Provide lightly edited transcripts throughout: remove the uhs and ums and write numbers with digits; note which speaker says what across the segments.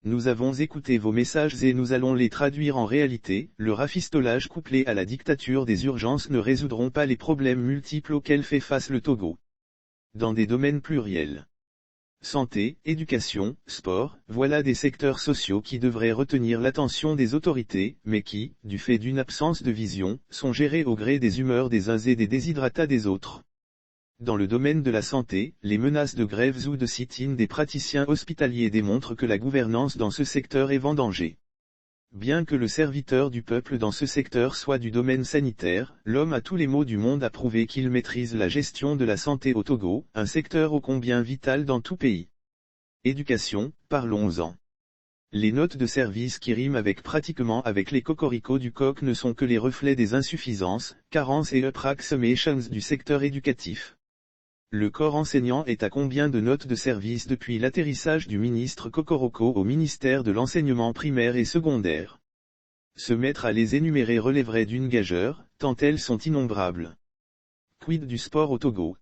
Speaker 1: Nous avons écouté vos messages et nous allons les traduire en réalité. Le rafistolage couplé à la dictature des urgences ne résoudront pas les problèmes multiples auxquels fait face le Togo. Dans des domaines pluriels. Santé, éducation, sport, voilà des secteurs sociaux qui devraient retenir l'attention des autorités, mais qui, du fait d'une absence de vision, sont gérés au gré des humeurs des uns et des desiderata des autres. Dans le domaine de la santé, les menaces de grèves ou de sit-in des praticiens hospitaliers démontrent que la gouvernance dans ce secteur est vendangée. Bien que le serviteur du peuple dans ce secteur soit du domaine sanitaire, l'homme à tous les maux du monde a prouvé qu'il maîtrise la gestion de la santé au Togo, un secteur ô combien vital dans tout pays. Éducation, parlons-en. Les notes de service qui riment avec pratiquement avec les cocoricots du coq ne sont que les reflets des insuffisances, carences et approximations du secteur éducatif. Le corps enseignant est à combien de notes de service depuis l'atterrissage du ministre Kokoroko au ministère de l'enseignement primaire et secondaire? Se mettre à les énumérer relèverait d'une gageure, tant elles sont innombrables. Quid du sport au Togo?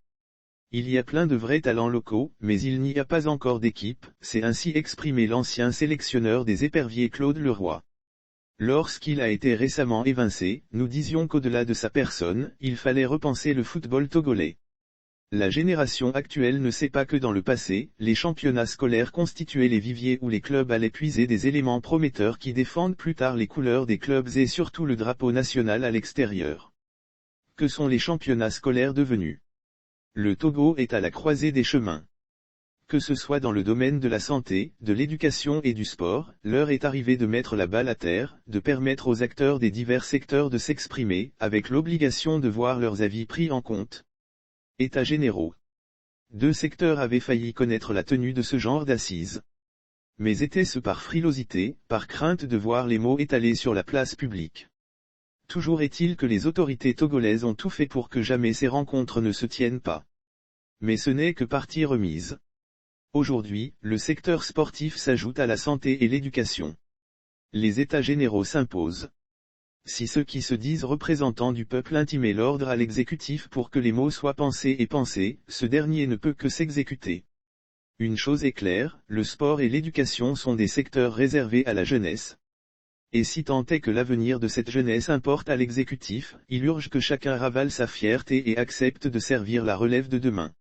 Speaker 1: Il y a plein de vrais talents locaux, mais il n'y a pas encore d'équipe, s'est ainsi exprimé l'ancien sélectionneur des éperviers Claude Leroy. Lorsqu'il a été récemment évincé, nous disions qu'au-delà de sa personne, il fallait repenser le football togolais. La génération actuelle ne sait pas que dans le passé, les championnats scolaires constituaient les viviers où les clubs allaient puiser des éléments prometteurs qui défendent plus tard les couleurs des clubs et surtout le drapeau national à l'extérieur. Que sont les championnats scolaires devenus? Le Togo est à la croisée des chemins. Que ce soit dans le domaine de la santé, de l'éducation et du sport, l'heure est arrivée de mettre la balle à terre, de permettre aux acteurs des divers secteurs de s'exprimer, avec l'obligation de voir leurs avis pris en compte. États généraux. 2 secteurs avaient failli connaître la tenue de ce genre d'assises. Mais était-ce par frilosité, par crainte de voir les mots étalés sur la place publique? Toujours est-il que les autorités togolaises ont tout fait pour que jamais ces rencontres ne se tiennent pas. Mais ce n'est que partie remise. Aujourd'hui, le secteur sportif s'ajoute à la santé et l'éducation. Les États généraux s'imposent. Si ceux qui se disent représentants du peuple intimaient l'ordre à l'exécutif pour que les mots soient pensés et pensés, ce dernier ne peut que s'exécuter. Une chose est claire, le sport et l'éducation sont des secteurs réservés à la jeunesse. Et si tant est que l'avenir de cette jeunesse importe à l'exécutif, il urge que chacun ravale sa fierté et accepte de servir la relève de demain.